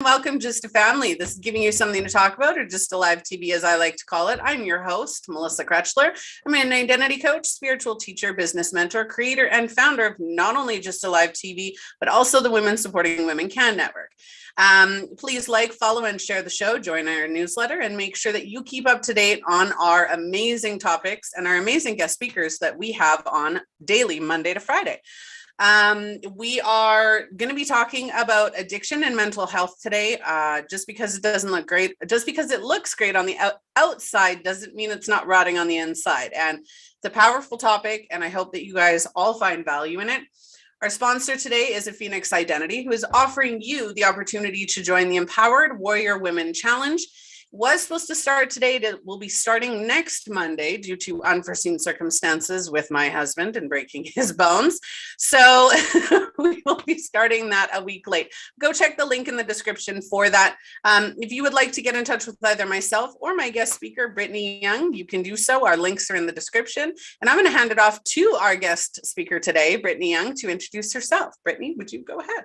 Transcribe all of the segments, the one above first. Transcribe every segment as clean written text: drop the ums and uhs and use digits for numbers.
Welcome just to family. This is giving you something to talk about, or just a live TV as I like to call it. I'm your host, Melissa Krechler. I'm an identity coach, spiritual teacher, business mentor, creator, and founder of not only Just a Live TV, but also the Women Supporting Women Can Network. Please like, follow, and share the show, join our newsletter, and make sure that you keep up to date on our amazing topics and our amazing guest speakers that we have on daily, Monday to Friday. We are going to be talking about addiction and mental health today. Just because it doesn't look great, just because it looks great on the outside doesn't mean it's not rotting on the inside. And it's a powerful topic, and I hope that you guys all find value in it. Our sponsor today is a Phoenix Identity, who is offering you the opportunity to join the Empowered Warrior Women Challenge. Was supposed to start today. Will be starting next Monday due to unforeseen circumstances with my husband and breaking his bones. So we will be starting that a week late. Go check the link in the description for that. If you would like to get in touch with either myself or my guest speaker, Brittany Young, you can do so. Our links are in the description. And I'm going to hand it off to our guest speaker today, Brittany Young, to introduce herself. Brittany, would you go ahead?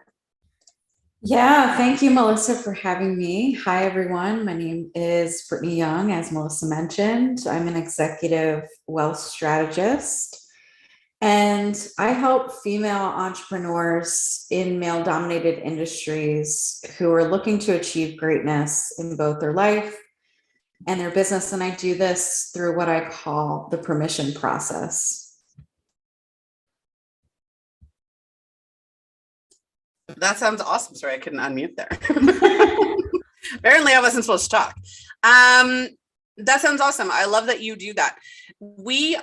Yeah, thank you, Melissa, for having me. Hi, everyone. My name is Brittany Young, as Melissa mentioned. I'm an executive wealth strategist, and I help female entrepreneurs in male-dominated industries who are looking to achieve greatness in both their life and their business. And I do this through what I call the permission process. That sounds awesome. Sorry, I couldn't unmute there. Apparently I wasn't supposed to talk. That sounds awesome. I love that you do that. You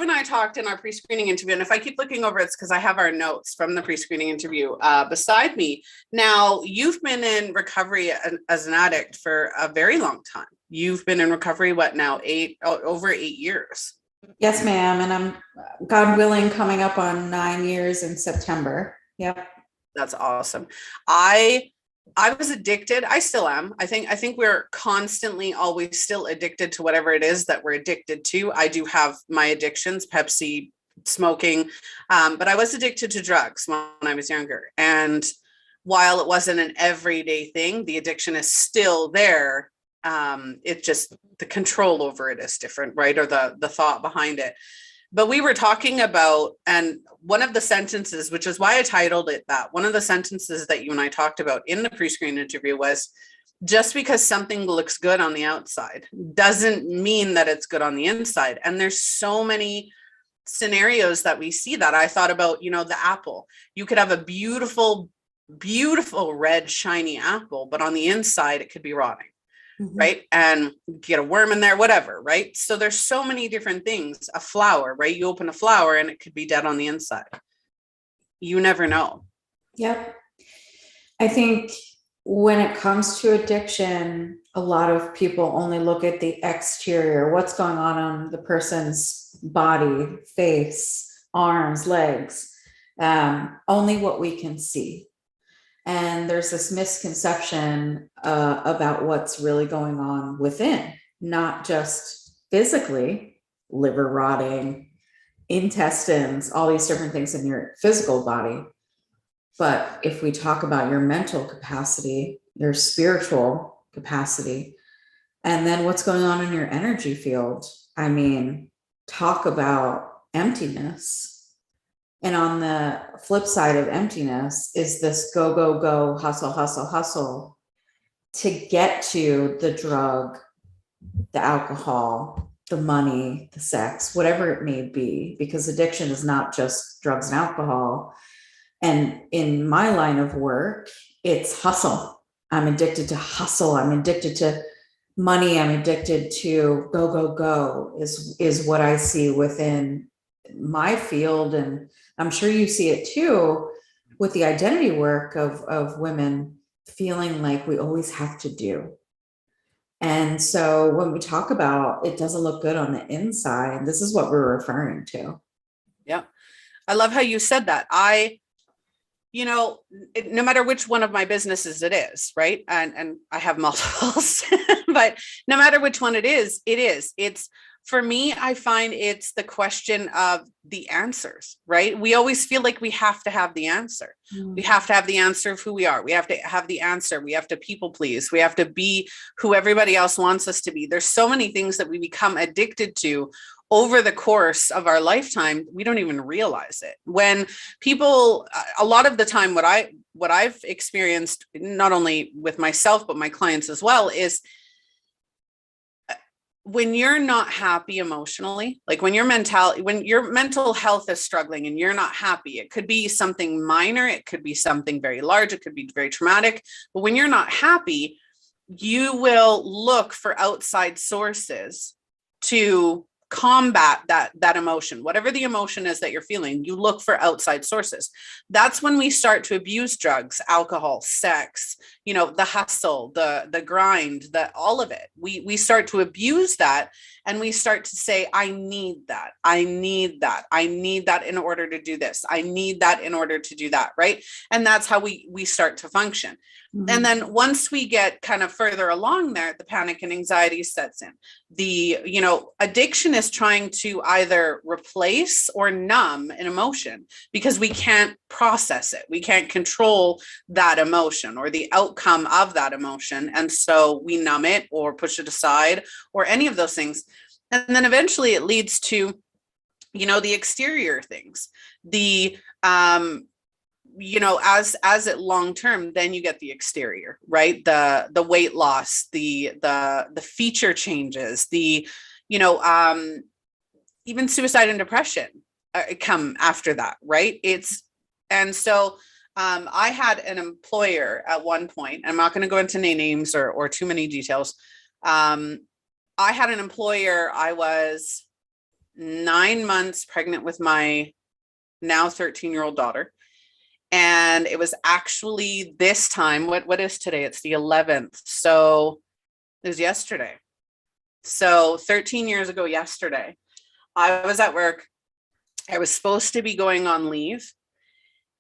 and I talked in our pre-screening interview, and if I keep looking over, it's because I have our notes from the pre-screening interview beside me. Now, you've been in recovery as an addict for a very long time. You've been in recovery, over 8 years? Yes, ma'am. And I'm, God willing, coming up on 9 years in September. Yep. That's awesome. I was addicted. I still am. I think we're constantly always still addicted to whatever it is that we're addicted to. I do have my addictions, Pepsi, smoking, but I was addicted to drugs when I was younger. And while it wasn't an everyday thing, the addiction is still there. It just, the control over it is different, right? Or the thought behind it. But we were talking about, and one of the sentences, which is why I titled it that, one of the sentences that you and I talked about in the pre-screen interview was, just because something looks good on the outside doesn't mean that it's good on the inside. And there's so many scenarios that we see that. I thought about, the apple. You could have a beautiful, beautiful red, shiny apple, but on the inside, it could be rotting. Mm-hmm. Right. And get a worm in there, whatever. Right. So there's so many different things. A flower, right? You open a flower and it could be dead on the inside. You never know. Yep. I think when it comes to addiction, a lot of people only look at the exterior, what's going on the person's body, face, arms, legs, only what we can see. And there's this misconception about what's really going on within, not just physically, liver rotting, intestines, all these different things in your physical body. But if we talk about your mental capacity, your spiritual capacity, and then what's going on in your energy field, talk about emptiness. And on the flip side of emptiness is this go, go, go, hustle, hustle, hustle to get to the drug, the alcohol, the money, the sex, whatever it may be, because addiction is not just drugs and alcohol. And in my line of work, it's hustle. I'm addicted to hustle. I'm addicted to money. I'm addicted to go, go, go is what I see within my field. And I'm sure you see it too with the identity work of women feeling like we always have to do. And so when we talk about it doesn't look good on the inside, this is what we're referring to. Yeah. I love how you said that. No matter which one of my businesses it is, right? And I have multiples, but no matter which one it's For me, I find it's the question of the answers, right? We always feel like we have to have the answer. We have to have the answer of who we are. We have to have the answer. We have to people please. We have to be who everybody else wants us to be. There's so many things that we become addicted to over the course of our lifetime. We don't even realize it. When people, a lot of the time, what I've experienced, not only with myself, but my clients as well, is when you're not happy emotionally, like when your mental health is struggling and you're not happy, it could be something minor, it could be something very large, it could be very traumatic. But when you're not happy, you will look for outside sources to combat that emotion. Whatever the emotion is that you're feeling, you look for outside sources. That's when we start to abuse drugs, alcohol, sex, the hustle, the grind, all of it. We start to abuse that, and we start to say, I need that. I need that. I need that in order to do this. I need that in order to do that. Right. And that's how we start to function. Mm-hmm. And then once we get kind of further along there, the panic and anxiety sets in. The, addiction is trying to either replace or numb an emotion because we can't process it. We can't control that emotion or the outcome of that emotion. And so we numb it or push it aside or any of those things. And then eventually it leads to, the exterior things, as it long term, then you get the exterior, right? The weight loss, the feature changes, even suicide and depression come after that, right? I had an employer at one point. I'm not going to go into names or too many details. I had an employer. I was 9 months pregnant with my now 13-year-old daughter. And it was actually this time, what is today? It's the 11th. So it was yesterday. So 13 years ago yesterday, I was at work. I was supposed to be going on leave.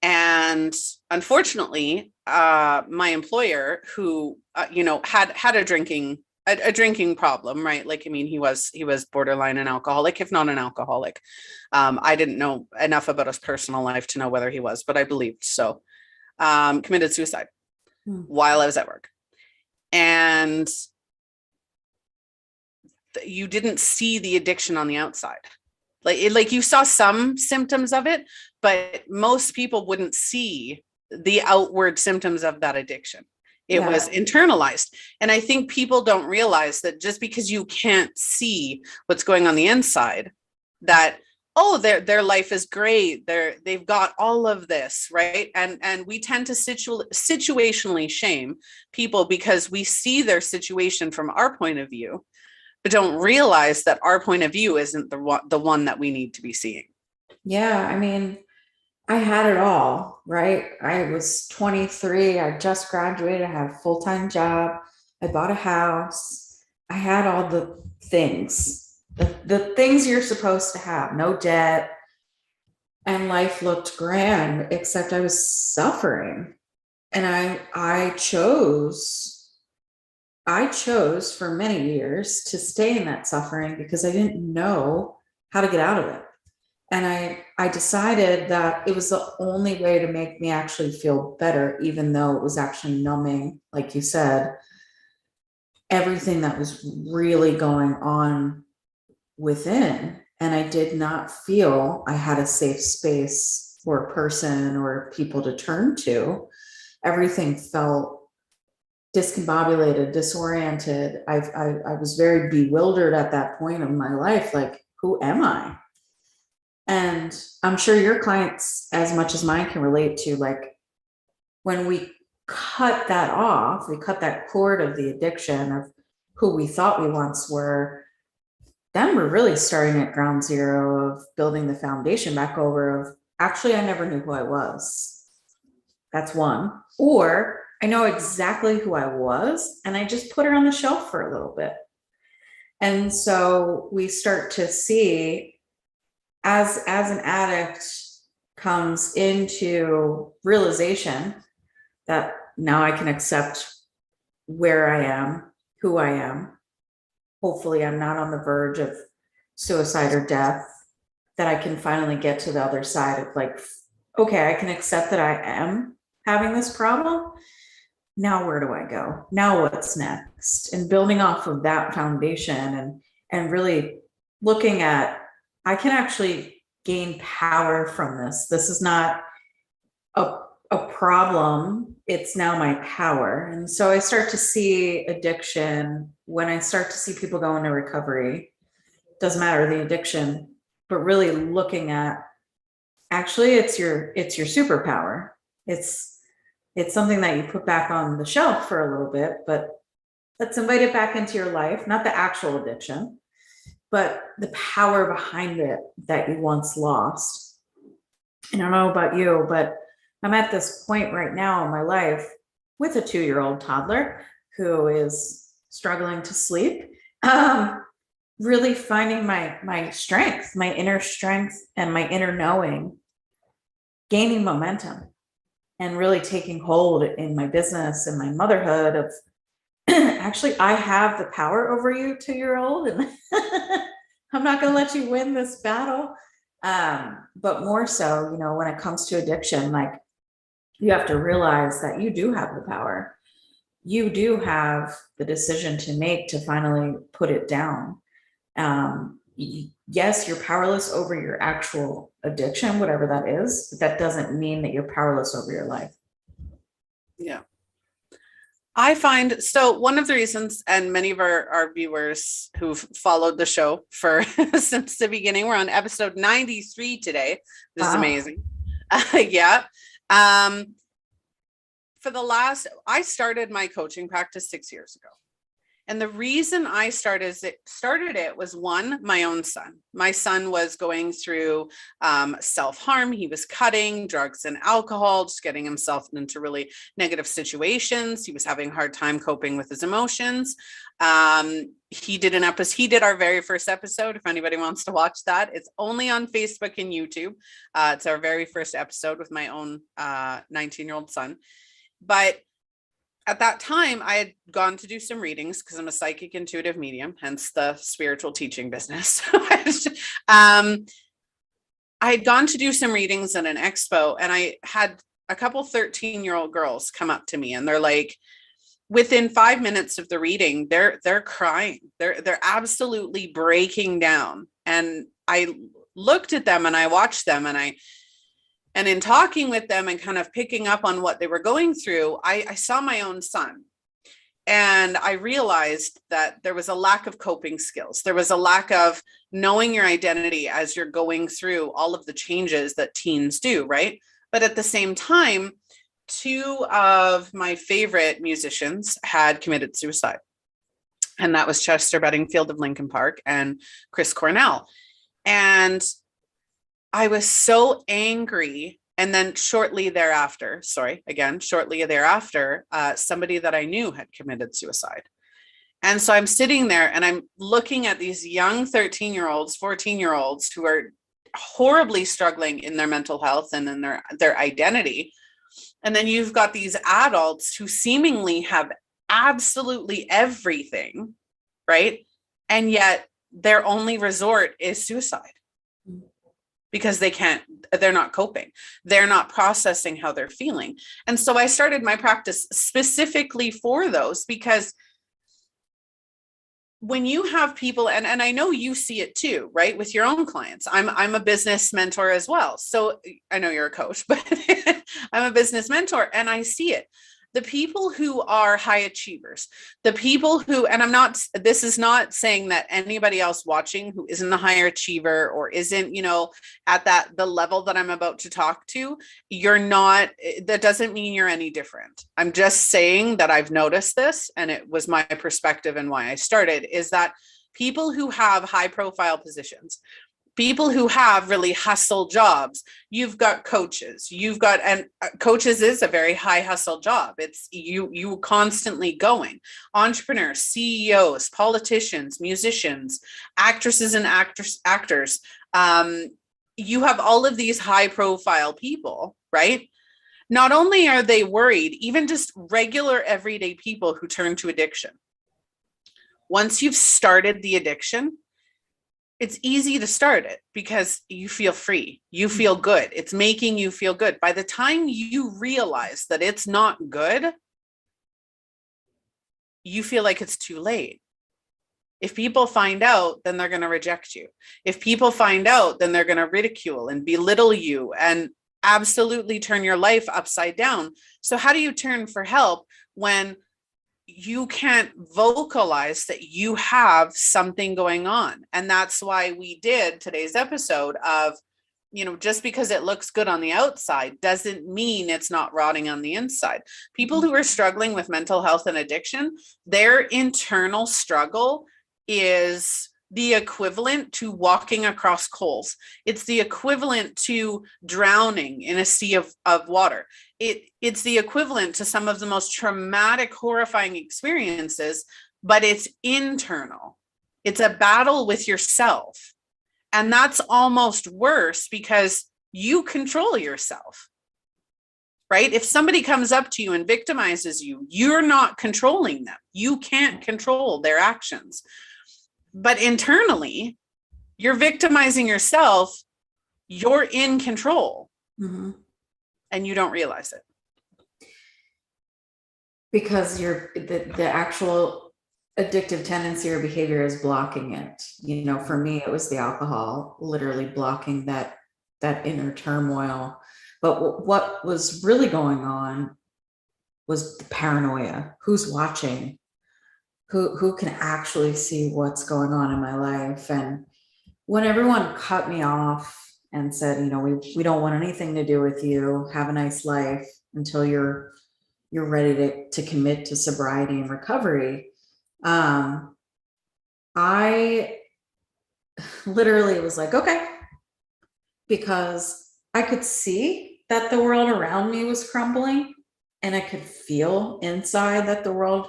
And unfortunately, my employer, who, had a drinking problem, right? Like, he was borderline an alcoholic, if not an alcoholic. I didn't know enough about his personal life to know whether he was, but I believed so. Committed suicide while I was at work. And you didn't see the addiction on the outside. Like you saw some symptoms of it, but most people wouldn't see the outward symptoms of that addiction. It was internalized. And I think people don't realize that just because you can't see what's going on the inside, that, their life is great. They've got all of this, right? And we tend to situationally shame people because we see their situation from our point of view, but don't realize that our point of view isn't the one that we need to be seeing. Yeah. I had it all, right? I was 23. I just graduated. I had a full-time job. I bought a house. I had all the things, the things you're supposed to have, no debt. And life looked grand, except I was suffering. And I chose for many years to stay in that suffering because I didn't know how to get out of it. And I decided that it was the only way to make me actually feel better, even though it was actually numbing, like you said, everything that was really going on within. And I did not feel I had a safe space or a person or people to turn to. Everything felt discombobulated, disoriented. I was very bewildered at that point of my life. Like, who am I? And I'm sure your clients, as much as mine, can relate to, like, when we cut that off, we cut that cord of the addiction of who we thought we once were, then we're really starting at ground zero of building the foundation back over of, actually, I never knew who I was. That's one. Or I know exactly who I was, and I just put her on the shelf for a little bit. And so we start to see, as an addict comes into realization that now I can accept where I am, who I am. Hopefully I'm not on the verge of suicide or death, that I can finally get to the other side of like, okay, I can accept that I am having this problem. Now where do I go? Now what's next? And building off of that foundation and really looking at, I can actually gain power from this. This is not a problem. It's now my power. And so I start to see addiction when I start to see people go into recovery. Doesn't matter the addiction, but really looking at, actually it's your superpower. It's something that you put back on the shelf for a little bit, but let's invite it back into your life, not the actual addiction, but the power behind it that you once lost. I don't know about you, but I'm at this point right now in my life with a 2-year-old toddler who is struggling to sleep. Really finding my strength, my inner strength and my inner knowing, gaining momentum and really taking hold in my business and my motherhood of actually, I have the power over you, 2-year-old, and I'm not going to let you win this battle. But more so, you know, when it comes to addiction, like, you have to realize that you do have the power. You do have the decision to make to finally put it down. Yes, you're powerless over your actual addiction, whatever that is, but that doesn't mean that you're powerless over your life. Yeah. I find, so one of the reasons, and many of our viewers who've followed the show for since the beginning, we're on episode 93 today. This is amazing. Yeah. I started my coaching practice 6 years ago. And the reason I started it was, one, my own son. My son was going through self-harm. He was cutting, drugs and alcohol, just getting himself into really negative situations. He was having a hard time coping with his emotions. He did our very first episode. If anybody wants to watch that, it's only on Facebook and YouTube. It's our very first episode with my own 19-year-old son. But at that time, I had gone to do some readings because I'm a psychic intuitive medium, hence the spiritual teaching business. I had gone to do some readings at an expo, and I had a couple 13-year-old girls come up to me, and they're like, within 5 minutes of the reading, they're crying. They're absolutely breaking down. And I looked at them and I watched them, and in talking with them and kind of picking up on what they were going through, I saw my own son. And I realized that there was a lack of coping skills. There was a lack of knowing your identity as you're going through all of the changes that teens do, right? But at the same time, 2 of my favorite musicians had committed suicide. And that was Chester Benningfield of Linkin Park and Chris Cornell. And I was so angry. And then shortly thereafter, somebody that I knew had committed suicide. And so I'm sitting there and I'm looking at these young 13-year-olds, 14-year-olds who are horribly struggling in their mental health and in their identity. And then you've got these adults who seemingly have absolutely everything, right? And yet their only resort is suicide. Because they're not coping. They're not processing how they're feeling. And so I started my practice specifically for those, because when you have people, and I know you see it too, right? With your own clients. I'm a business mentor as well. So I know you're a coach, but I'm a business mentor, and I see it. The people who are high achievers, the people who, and this is not saying that anybody else watching who isn't a higher achiever or isn't, at the level that I'm about to talk to, you're not, that doesn't mean you're any different. I'm just saying that I've noticed this, and it was my perspective and why I started, is that people who have high profile positions, people who have really hustle jobs, you've got coaches, and coaches is a very high hustle job. It's you constantly going, entrepreneurs, CEOs, politicians, musicians, actresses and actors. You have all of these high profile people, right? Not only are they worried, even just regular everyday people who turn to addiction. Once you've started the addiction, it's easy to start it because you feel free. You feel good. It's making you feel good. By the time you realize that it's not good, you feel like it's too late. If people find out, then they're going to reject you. If people find out, then they're going to ridicule and belittle you and absolutely turn your life upside down. So how do you turn for help when you can't vocalize that you have something going on? And that's why we did today's episode of, just because it looks good on the outside doesn't mean it's not rotting on the inside. People who are struggling with mental health and addiction, their internal struggle is the equivalent to walking across coals. It's the equivalent to drowning in a sea of water. It's the equivalent to some of the most traumatic, horrifying experiences, but it's internal. It's a battle with yourself. And that's almost worse because you control yourself, right? If somebody comes up to you and victimizes you, you're not controlling them. You can't control their actions. But internally, you're victimizing yourself. You're in control. Mm-hmm. And you don't realize it. Because the actual addictive tendency or behavior is blocking it. For me, it was the alcohol, literally blocking that inner turmoil. But what was really going on was the paranoia. Who's watching? Who can actually see what's going on in my life? And when everyone cut me off and said, we don't want anything to do with you, have a nice life until you're ready to commit to sobriety and recovery, I literally was like, okay, because I could see that the world around me was crumbling, and I could feel inside that the world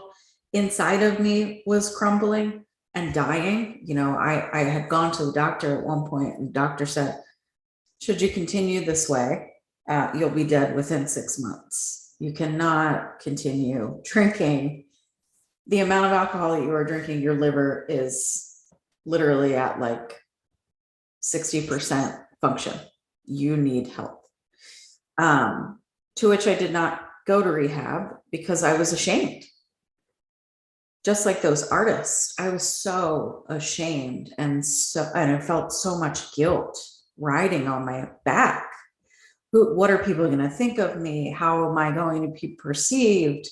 inside of me was crumbling and dying. I had gone to the doctor at one point, and the doctor said, should you continue this way, you'll be dead within 6 months. You cannot continue drinking. The amount of alcohol that you are drinking, your liver is literally at like 60% function. You need help. To which I did not go to rehab because I was ashamed. Just like those artists, I was so ashamed and I felt so much guilt riding on my back. What are people going to think of me? How am I going to be perceived?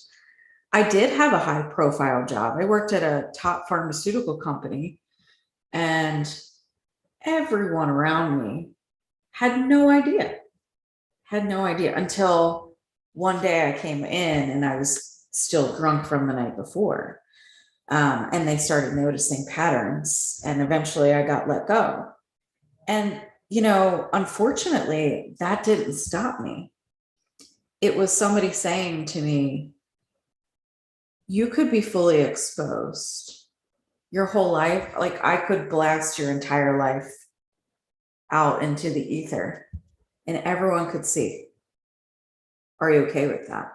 I did have a high profile job. I worked at a top pharmaceutical company, and everyone around me had no idea until one day I came in and I was still drunk from the night before. And they started noticing patterns, and eventually I got let go. And, unfortunately, that didn't stop me. It was somebody saying to me, you could be fully exposed your whole life. Like, I could blast your entire life out into the ether and everyone could see. Are you okay with that?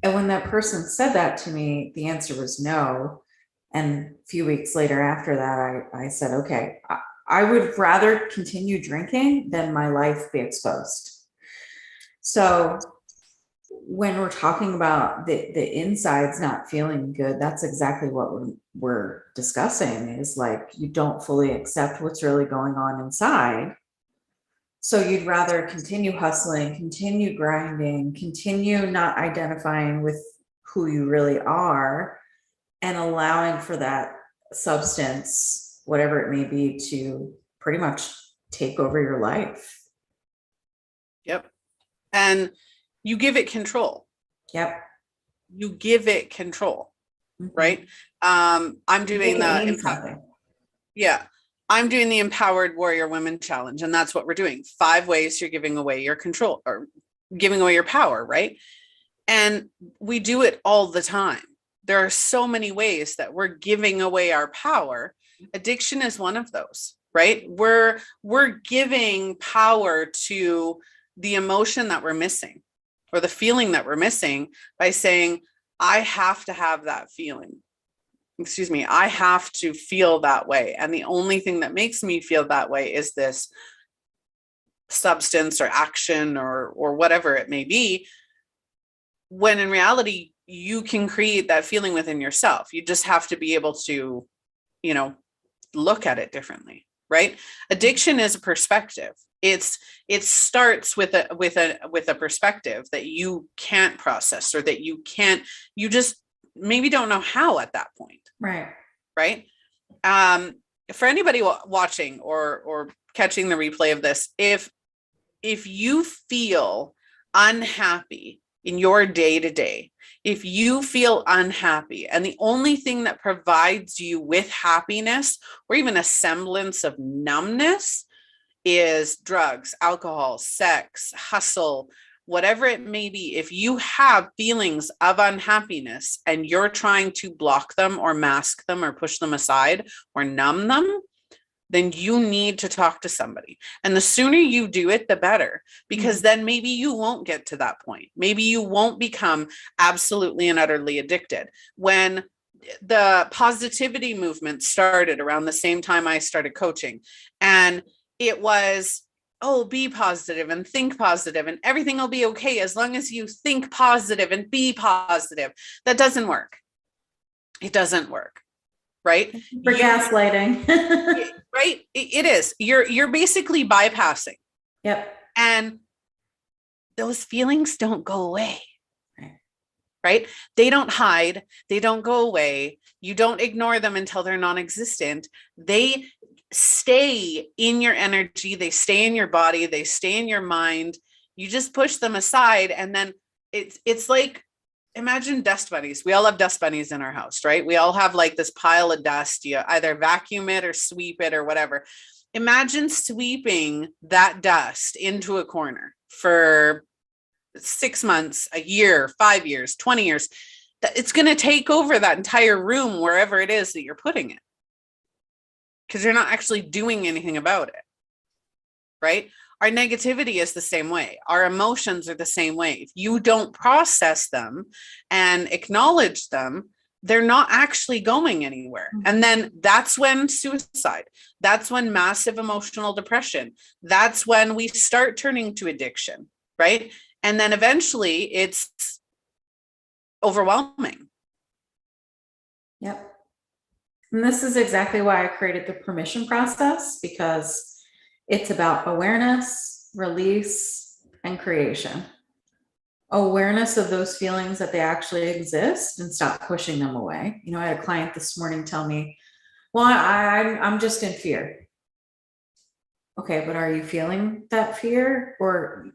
And when that person said that to me, the answer was no. And a few weeks later after that, I said, okay, I would rather continue drinking than my life be exposed. So when we're talking about the insides not feeling good, that's exactly what we're discussing, is like, you don't fully accept what's really going on inside. So you'd rather continue hustling, continue grinding, continue not identifying with who you really are, and allowing for that substance, whatever it may be, to pretty much take over your life. Yep. And you give it control. Yep. You give it control, right? I'm doing I'm doing the Empowered Warrior Women Challenge, and that's what we're doing. 5 ways you're giving away your control, or giving away your power, right? And we do it all the time. There are so many ways that we're giving away our power. Addiction is one of those, right? We're giving power to the emotion that we're missing, or the feeling that we're missing, by saying, I have to have that feeling. I have to feel that way. And the only thing that makes me feel that way is this substance or action or whatever it may be. When in reality, you can create that feeling within yourself. You just have to be able to, look at it differently, right? Addiction is a perspective. It starts with a perspective that you can't process, or that you just maybe don't know how at that point. Right. Right. For anybody watching or catching the replay of this, if you feel unhappy in your day to day, if you feel unhappy and the only thing that provides you with happiness or even a semblance of numbness is drugs, alcohol, sex, hustle, whatever it may be, if you have feelings of unhappiness and you're trying to block them or mask them or push them aside or numb them, then you need to talk to somebody. And the sooner you do it, the better, because then maybe you won't get to that point. Maybe you won't become absolutely and utterly addicted. When the positivity movement started around the same time I started coaching, and it was, oh, be positive and think positive and everything will be okay as long as you think positive and be positive. That doesn't work. It doesn't work. Right? For gaslighting. Right? It is. You're basically bypassing. Yep. And those feelings don't go away. Right? They don't hide. They don't go away. You don't ignore them until they're non-existent. They stay in your energy. They stay in your body. They stay in your mind. You just push them aside. And then it's like, imagine dust bunnies. We all have dust bunnies in our house, right? We all have like this pile of dust. You either vacuum it or sweep it or whatever. Imagine sweeping that dust into a corner for 6 months, a year, 5 years, 20 years. It's going to take over that entire room, wherever it is that you're putting it, because you're not actually doing anything about it, right? Our negativity is the same way. Our emotions are the same way. If you don't process them and acknowledge them, they're not actually going anywhere. And then that's when suicide, that's when massive emotional depression, that's when we start turning to addiction, right? And then eventually it's overwhelming. Yep. And this is exactly why I created the permission process, because it's about awareness, release, and creation. Awareness of those feelings that they actually exist and stop pushing them away. I had a client this morning tell me, well, I'm just in fear. Okay, but are you feeling that fear? Or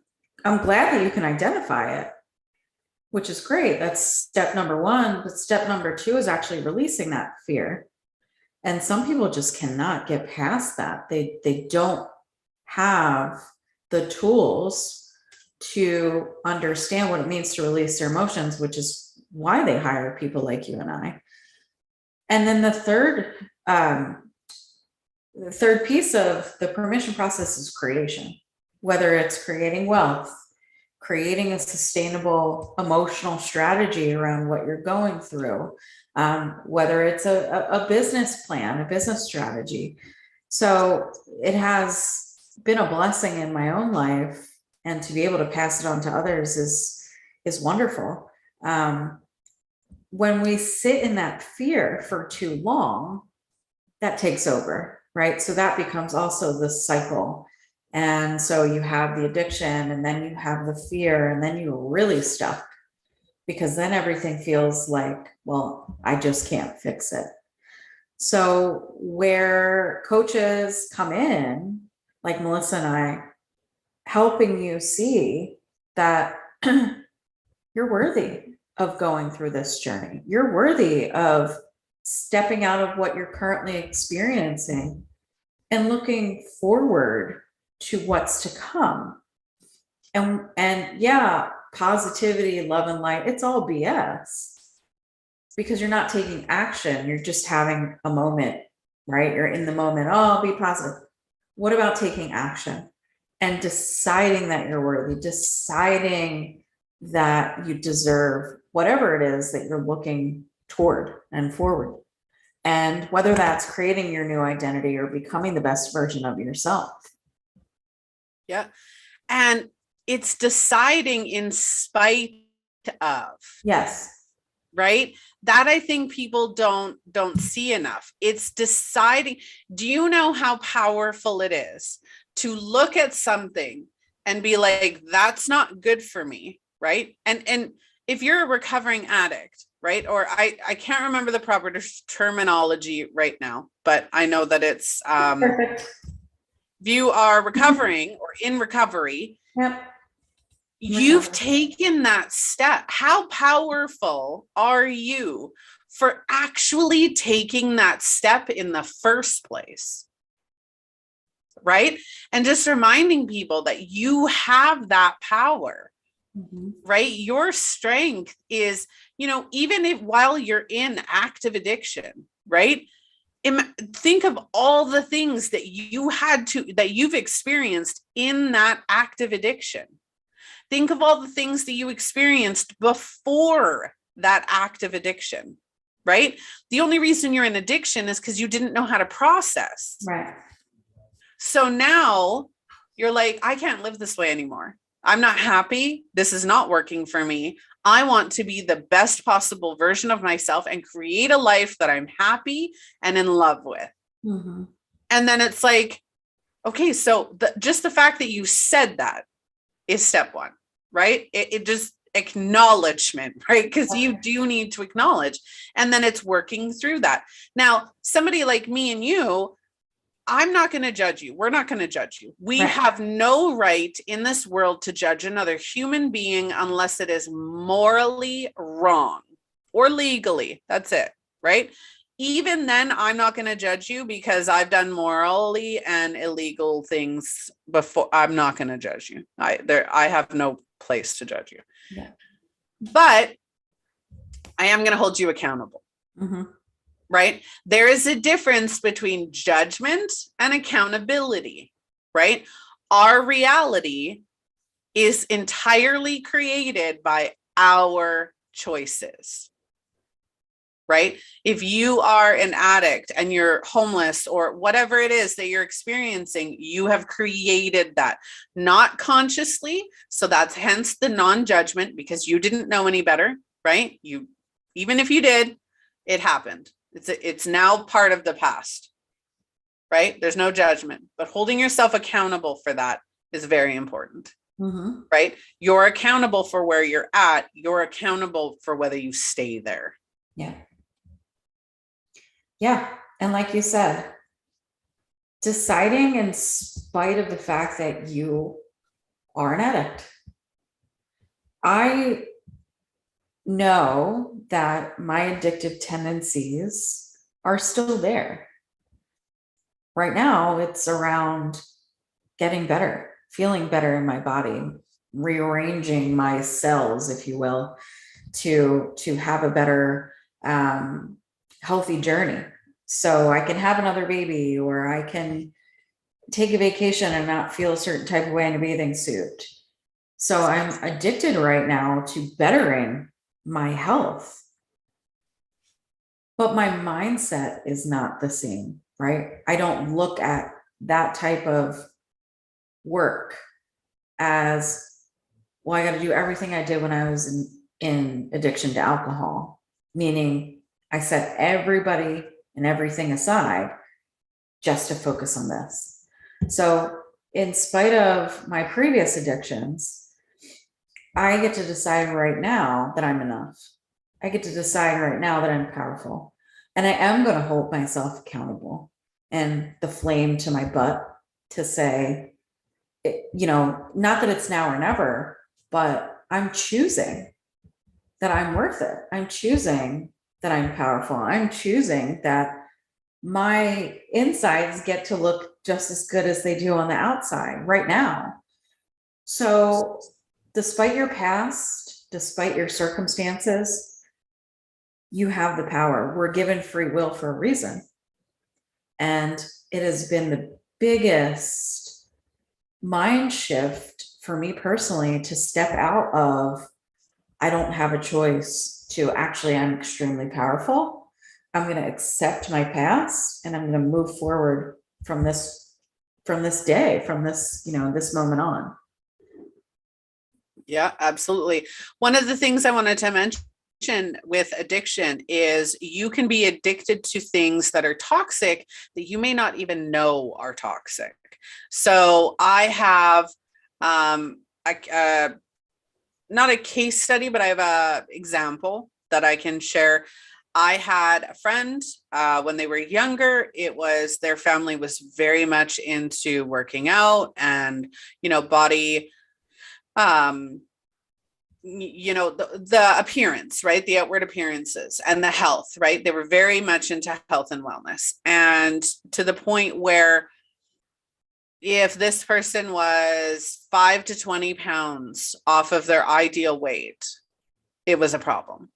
I'm glad that you can identify it, which is great. That's step number one. But step number two is actually releasing that fear. And some people just cannot get past that. They don't have the tools to understand what it means to release their emotions, which is why they hire people like you and I. And then the third piece of the permission process is creation, whether it's creating wealth, creating a sustainable emotional strategy around what you're going through, whether it's a business plan, a business strategy. So it has been a blessing in my own life, and to be able to pass it on to others is wonderful. When we sit in that fear for too long, that takes over, right? So that becomes also the cycle. And so you have the addiction, and then you have the fear, and then you're really stuck, because then everything feels like, well, I just can't fix it. So where coaches come in, like Melissa and I, helping you see that you're worthy of going through this journey. You're worthy of stepping out of what you're currently experiencing and looking forward to what's to come. And yeah, positivity, love, and light, it's all BS, because you're not taking action. You're just having a moment, right? You're in the moment. Oh, I'll be positive. What about taking action and deciding that you're worthy, deciding that you deserve whatever it is that you're looking toward and forward? And whether that's creating your new identity or becoming the best version of yourself. Yeah. And it's deciding in spite of. Yes. Right? That I think people don't see enough. It's deciding. Do you know how powerful it is to look at something and be like, that's not good for me, right? And if you're a recovering addict, right? Or I can't remember the proper terminology right now, but I know that it's Perfect. if you are recovering or in recovery, Yep. you've taken that step. How powerful are you for actually taking that step in the first place? Right? And just reminding people that you have that power, right? Your strength is, even if while you're in active addiction, right? Think of all the things that you've experienced in that active addiction. Think of all the things that you experienced before that active addiction, right? The only reason you're in addiction is because you didn't know how to process. Right. So now you're like, I can't live this way anymore. I'm not happy. This is not working for me. I want to be the best possible version of myself and create a life that I'm happy and in love with. Mm-hmm. And then it's like, okay, so just the fact that you said that is step one, right? It just acknowledgement, right? Because you do need to acknowledge, and then it's working through that. Now, somebody like me and you, I'm not going to judge you. We're not going to judge you. We have no right in this world to judge another human being unless it is morally wrong or legally. That's it, right? Even then, I'm not going to judge you because I've done morally and illegal things before. I'm not going to judge you. I have no place to judge you. Yeah. But I am going to hold you accountable. Mm-hmm. Right? There is a difference between judgment and accountability, right? Our reality is entirely created by our choices, right? If you are an addict and you're homeless or whatever it is that you're experiencing, you have created that, not consciously. So that's hence the non-judgment, because you didn't know any better, right? Even if you did, it happened. It's now part of the past, right? There's no judgment, but holding yourself accountable for that is very important, right? You're accountable for where you're at. You're accountable for whether you stay there. Yeah. Yeah. And like you said, deciding in spite of the fact that you are an addict. I know that my addictive tendencies are still there. Right now, it's around getting better, feeling better in my body, rearranging my cells, if you will, to have a better, healthy journey. So I can have another baby, or I can take a vacation and not feel a certain type of way in a bathing suit. So I'm addicted right now to bettering my health. But my mindset is not the same, right? I don't look at that type of work as, well, I got to do everything I did when I was in addiction to alcohol, meaning I set everybody and everything aside just to focus on this. So in spite of my previous addictions, I get to decide right now that I'm enough. I get to decide right now that I'm powerful, and I am going to hold myself accountable and the flame to my butt to say, not that it's now or never, but I'm choosing that I'm worth it. I'm choosing that I'm powerful. I'm choosing that my insides get to look just as good as they do on the outside right now. So despite your past, despite your circumstances, you have the power. We're given free will for a reason. And it has been the biggest mind shift for me personally to step out of, I don't have a choice, to actually, I'm extremely powerful. I'm going to accept my past and I'm going to move forward from this day, from this, this moment on. Yeah, absolutely. One of the things I wanted to mention with addiction is you can be addicted to things that are toxic that you may not even know are toxic. So I have not a case study, but I have an example that I can share. I had a friend when they were younger. It was their family was very much into working out and, body, the appearance, right? The outward appearances and the health, right? They were very much into health and wellness. And to the point where if this person was 5 to 20 pounds off of their ideal weight, it was a problem.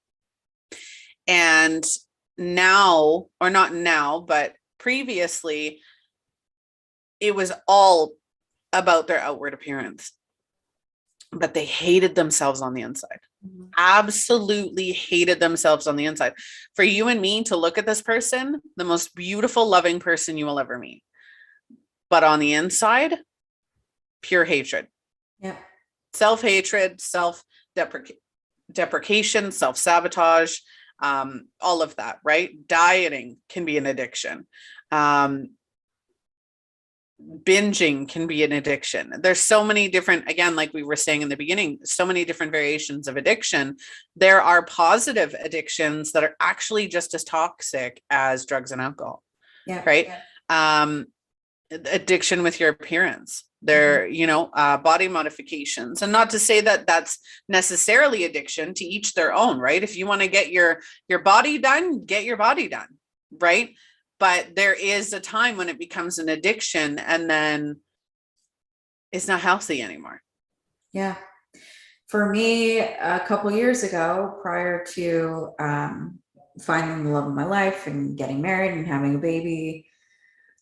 And now, or not now, but previously, it was all about their outward appearance. But they hated themselves on the inside. Absolutely hated themselves on the inside. For you and me to look at this person, the most beautiful, loving person you will ever meet. But on the inside, pure hatred. Yeah. Self-hatred, self-deprecation, self-sabotage, all of that, right? Dieting can be an addiction. Binging can be an addiction. There's so many different, again, like we were saying in the beginning, so many different variations of addiction. There are positive addictions that are actually just as toxic as drugs and alcohol. Yeah. Right. Yeah. Addiction with your appearance. There, body modifications, and not to say that that's necessarily addiction, to each their own, right? If you want to get your body done, get your body done, right? But there is a time when it becomes an addiction and then it's not healthy anymore. Yeah. For me, a couple years ago, prior to finding the love of my life and getting married and having a baby,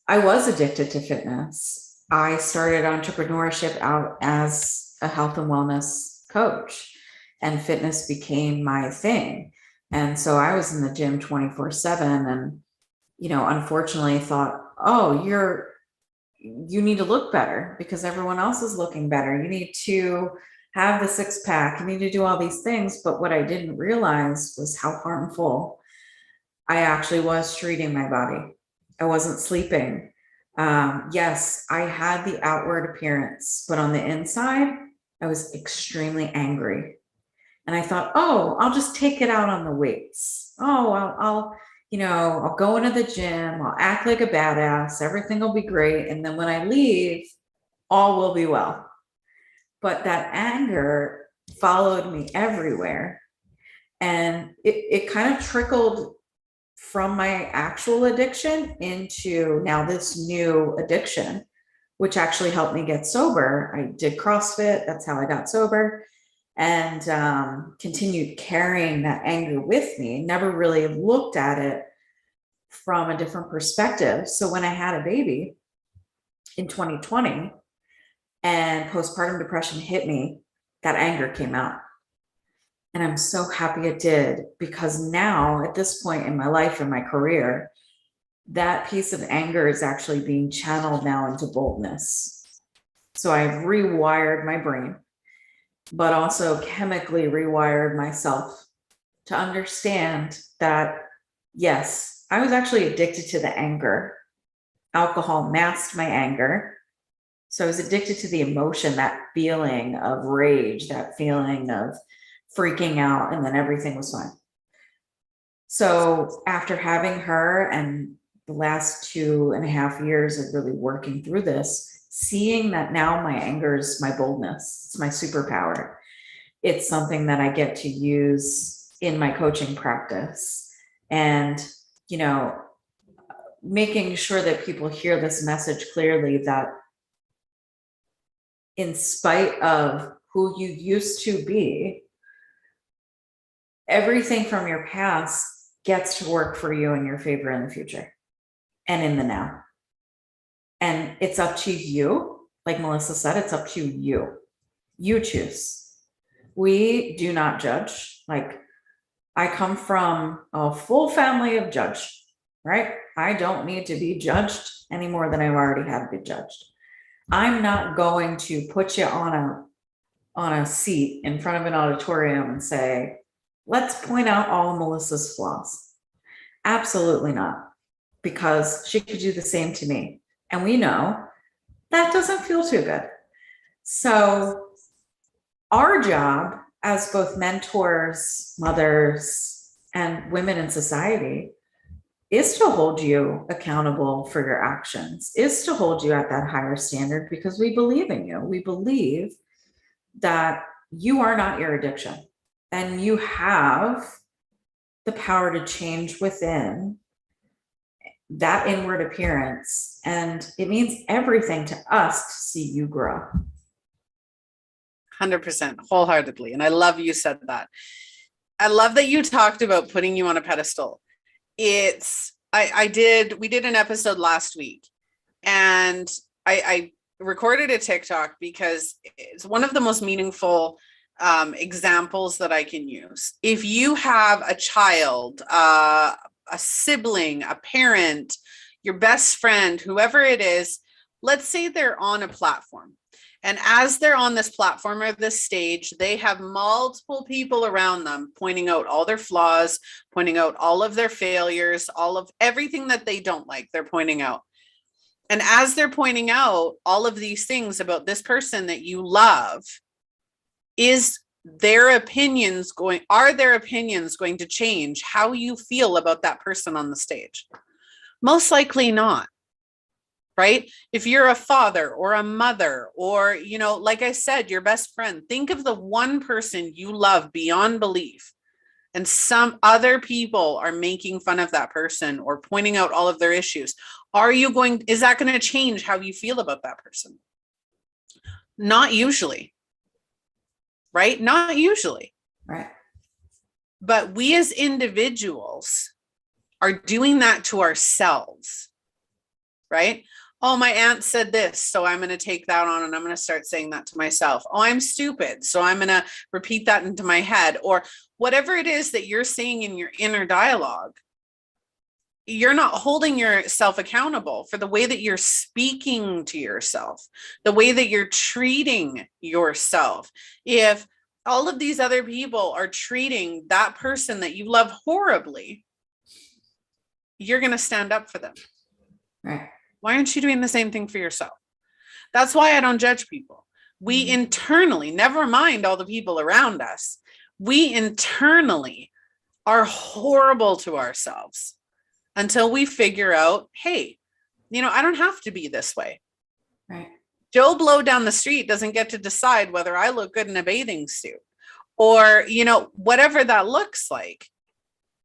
I was addicted to fitness. I started entrepreneurship out as a health and wellness coach, and fitness became my thing. And so I was in the gym 24/7 and, unfortunately thought, oh, you need to look better because everyone else is looking better. You need to have the 6-pack. You need to do all these things. But what I didn't realize was how harmful I actually was treating my body. I wasn't sleeping. Yes, I had the outward appearance, but on the inside, I was extremely angry. And I thought, oh, I'll just take it out on the weights. Oh, I'll go into the gym. I'll act like a badass. Everything will be great. And then when I leave, all will be well. But that anger followed me everywhere. And it kind of trickled from my actual addiction into now this new addiction, which actually helped me get sober. I did CrossFit. That's how I got sober, and continued carrying that anger with me. Never really looked at it from a different perspective. So when I had a baby in 2020 and postpartum depression hit me, that anger came out. And I'm so happy it did, because now at this point in my life and my career, that piece of anger is actually being channeled now into boldness. So I've rewired my brain, but also chemically rewired myself to understand that, yes, I was actually addicted to the anger. Alcohol masked my anger. So I was addicted to the emotion, that feeling of rage, that feeling of freaking out, and then everything was fine. So after having her and the last 2.5 years of really working through this, seeing that now my anger is my boldness, it's my superpower. It's something that I get to use in my coaching practice. And, making sure that people hear this message clearly, that in spite of who you used to be, everything from your past gets to work for you in your favor in the future and in the now. And it's up to you. Like Melissa said, it's up to you. You choose. We do not judge. Like, I come from a full family of judge, right? I don't need to be judged any more than I've already had to be judged. I'm not going to put you on a seat in front of an auditorium and say, let's point out all Melissa's flaws. Absolutely not, because she could do the same to me. And we know that doesn't feel too good. So our job as both mentors, mothers, and women in society is to hold you accountable for your actions, is to hold you at that higher standard, because we believe in you. We believe that you are not your addiction and you have the power to change within that inward appearance. And it means everything to us to see you grow. 100%, wholeheartedly. And I love you said that. I love that you talked about putting you on a pedestal. We did an episode last week, and I recorded a TikTok because it's one of the most meaningful examples that I can use. If you have a child, a sibling, a parent, your best friend, whoever it is, let's say they're on a platform. And as they're on this platform or this stage, they have multiple people around them pointing out all their flaws, pointing out all of their failures, all of everything that they don't like, they're pointing out. And as they're pointing out all of these things about this person that you love, are their opinions going to change how you feel about that person on the stage? Most likely not. Right? If you're a father or a mother, or, like I said, your best friend, think of the one person you love beyond belief, and some other people are making fun of that person or pointing out all of their issues. Is that going to change how you feel about that person? Not usually. Right? Not usually. Right. But we as individuals are doing that to ourselves. Right? Oh, my aunt said this, so I'm going to take that on and I'm going to start saying that to myself. Oh, I'm stupid, so I'm going to repeat that into my head. Or whatever it is that you're saying in your inner dialogue, you're not holding yourself accountable for the way that you're speaking to yourself, the way that you're treating yourself. If all of these other people are treating that person that you love horribly, you're going to stand up for them. Right. Why aren't you doing the same thing for yourself? That's why I don't judge people. We internally, never mind all the people around us, we internally are horrible to ourselves until we figure out, hey, I don't have to be this way. Right. Joe Blow down the street doesn't get to decide whether I look good in a bathing suit or, whatever that looks like.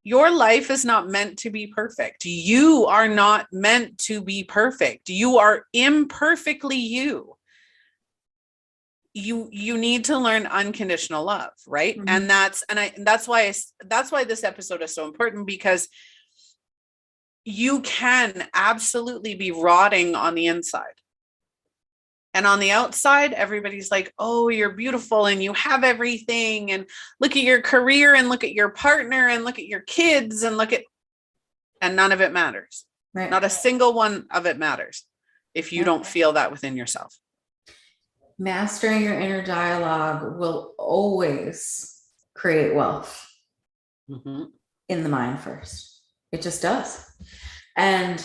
Your life is not meant to be perfect. You are not meant to be perfect. You are imperfectly you. You need to learn unconditional love, right? Mm-hmm. And that's why this episode is so important, because you can absolutely be rotting on the inside. And on the outside, everybody's like, oh, you're beautiful and you have everything. And look at your career and look at your partner and look at your kids and and none of it matters. Right. Not a single one of it matters if you don't feel that within yourself. Mastering your inner dialogue will always create wealth in the mind first. It just does. And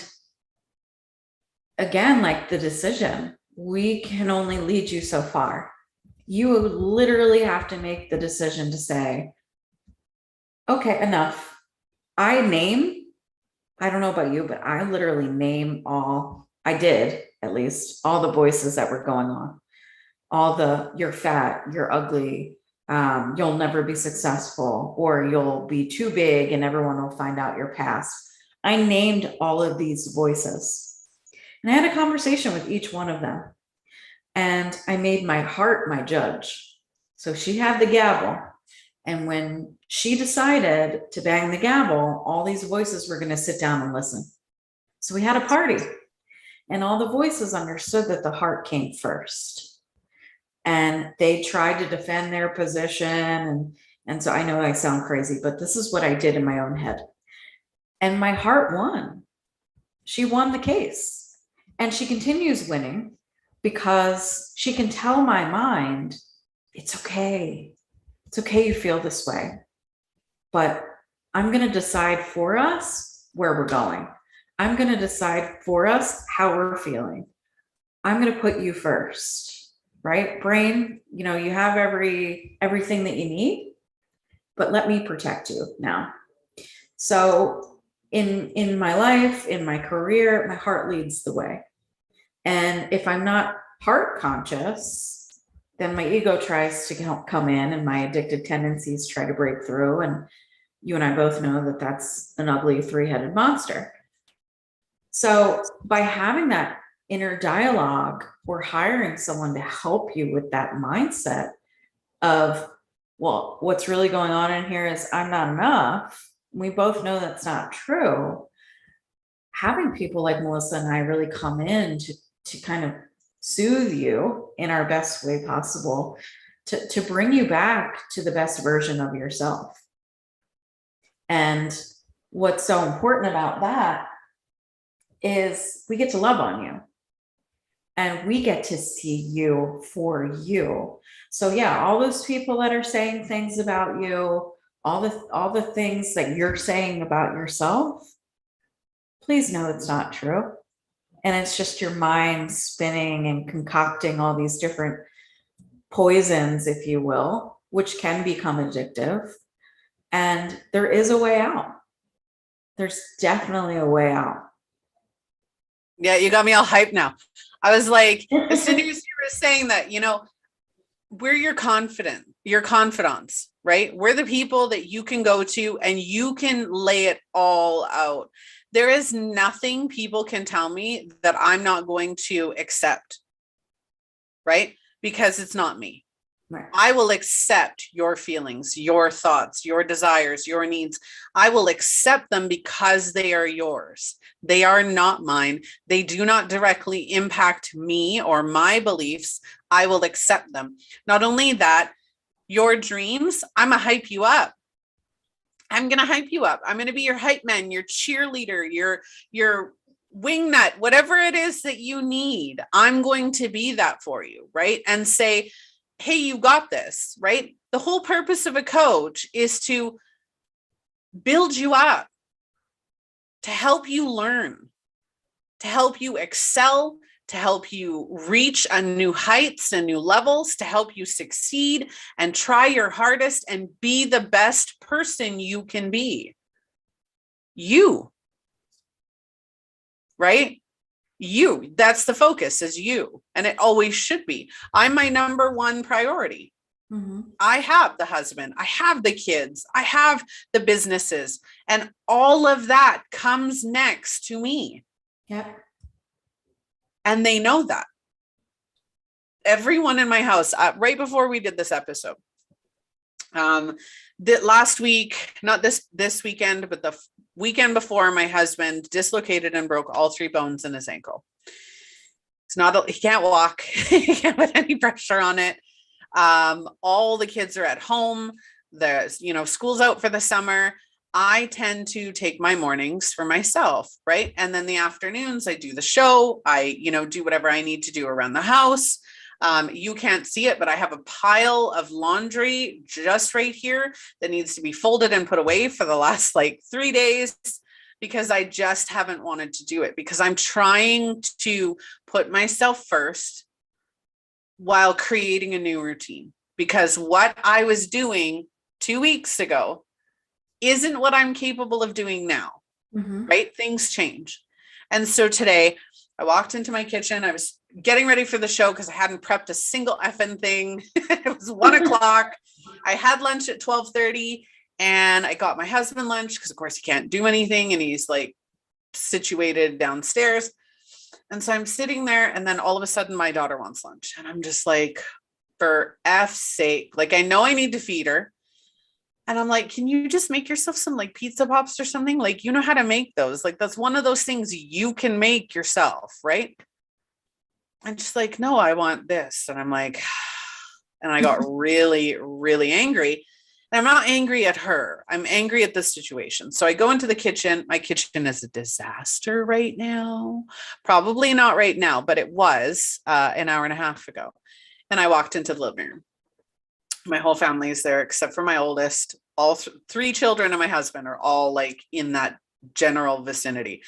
again, like the decision, we can only lead you so far. You literally have to make the decision to say, okay, enough. I don't know about you, but I literally name I did at least, all the voices that were going on. You're fat, you're ugly, you'll never be successful, or you'll be too big and everyone will find out your past. I named all of these voices. And I had a conversation with each one of them. And I made my heart my judge. So she had the gavel. And when she decided to bang the gavel, all these voices were going to sit down and listen. So we had a party. And all the voices understood that the heart came first. And they tried to defend their position. And And so I know I sound crazy, but this is what I did in my own head. And my heart won. She won the case. And she continues winning because she can tell my mind, it's okay. It's okay you feel this way. But I'm going to decide for us where we're going. I'm going to decide for us how we're feeling. I'm going to put you first, right? Brain, you know, you have everything that you need, but let me protect you now. So in my life, in my career, my heart leads the way. And if I'm not heart conscious, then my ego tries to come in and my addictive tendencies try to break through. And you and I both know that that's an ugly three-headed monster. So by having that inner dialogue or hiring someone to help you with that mindset of, well, what's really going on in here is I'm not enough. We both know that's not true. Having people like Melissa and I really come in to kind of soothe you in our best way possible, to bring you back to the best version of yourself. And what's so important about that is we get to love on you and we get to see you for you. So yeah, all those people that are saying things about you, all the things that you're saying about yourself, please know it's not true. And it's just your mind spinning and concocting all these different poisons, if you will, which can become addictive. And there is a way out. There's definitely a way out. Yeah, you got me all hyped now. I was like, as soon as you were saying that, you know, we're your confidants, right? We're the people that you can go to and you can lay it all out. There is nothing people can tell me that I'm not going to accept, right? Because it's not me. Right. I will accept your feelings, your thoughts, your desires, your needs. I will accept them because they are yours. They are not mine. They do not directly impact me or my beliefs. I will accept them. Not only that, your dreams, I'm going to hype you up. I'm going to hype you up. I'm going to be your hype man, your cheerleader, your wingnut, whatever it is that you need. I'm going to be that for you, right? And say, hey, you got this, right? The whole purpose of a coach is to build you up, to help you learn, to help you excel, to help you reach a new heights and new levels, to help you succeed and try your hardest and be the best person you can be. You, right? You, that's the focus, is you. And it always should be. I'm my number one priority. Mm-hmm. I have the husband, I have the kids, I have the businesses, and all of that comes next to me. Yep. And they know that. Everyone in my house, right before we did this episode, that last week, not this weekend, but the weekend before, my husband dislocated and broke all 3 bones in his ankle. He can't walk. He can't put any pressure on it. All the kids are at home. There's, school's out for the summer. I tend to take my mornings for myself, right? And then the afternoons, I do the show. I, do whatever I need to do around the house. You can't see it, but I have a pile of laundry just right here that needs to be folded and put away for the last 3 days, because I just haven't wanted to do it, because I'm trying to put myself first while creating a new routine, because what I was doing 2 weeks ago isn't what I'm capable of doing now, right? Things change. And so today I walked into my kitchen. I was getting ready for the show because I hadn't prepped a single effing thing. It was 1:00. I had lunch at 12:30 and I got my husband lunch because of course he can't do anything and he's situated downstairs. And so I'm sitting there and then all of a sudden my daughter wants lunch and I'm just for F's sake, I know I need to feed her. And I'm like, can you just make yourself some pizza pops or something? You know how to make those. That's one of those things you can make yourself, right? And just no, I want this. And I'm and I got really, really angry. I'm not angry at her. I'm angry at the situation. So I go into the kitchen. My kitchen is a disaster right now. Probably not right now, but it was an hour and a half ago. And I walked into the living room. My whole family is there except for my oldest. All three children and my husband are all like in that general vicinity.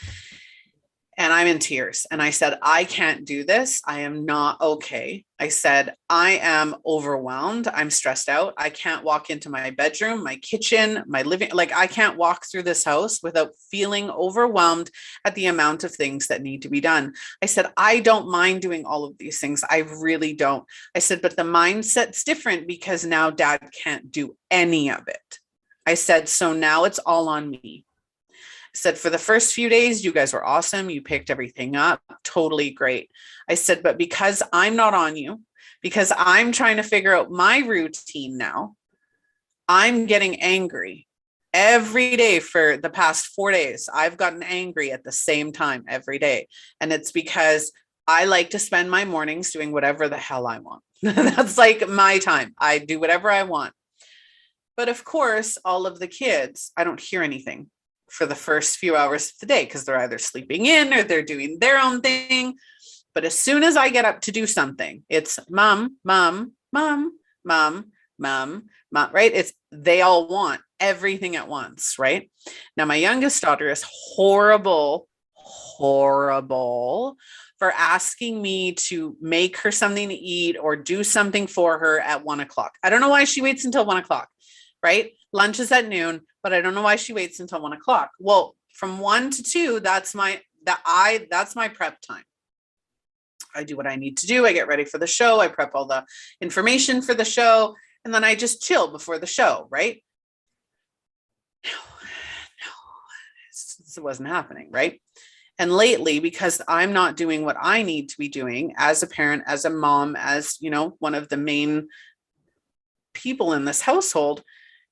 And I'm in tears. And I said, I can't do this. I am not okay. I said, I am overwhelmed. I'm stressed out. I can't walk into my bedroom, my kitchen, my living, like I can't walk through this house without feeling overwhelmed at the amount of things that need to be done. I said, I don't mind doing all of these things. I really don't. I said, but the mindset's different because now dad can't do any of it. I said, so now it's all on me. Said for the first few days, you guys were awesome. You picked everything up. Totally great. I said, but because I'm not on you, because I'm trying to figure out my routine now, I'm getting angry every day for the past 4 days. I've gotten angry at the same time every day. And it's because I like to spend my mornings doing whatever the hell I want. That's like my time. I do whatever I want. But of course, all of the kids, I don't hear anything for the first few hours of the day because they're either sleeping in or they're doing their own thing. But as soon as I get up to do something, it's mom, mom, mom, mom, mom, mom, right? It's they all want everything at once, right? Now, my youngest daughter is horrible for asking me to make her something to eat or do something for her at 1:00. I don't know why she waits until 1:00, right? Lunch is at noon, but I don't know why she waits until 1:00. Well, from 1 to 2, that's my prep time. I do what I need to do. I get ready for the show. I prep all the information for the show, and then I just chill before the show, right? No, this wasn't happening, right? And lately, because I'm not doing what I need to be doing as a parent, as a mom, as, one of the main people in this household,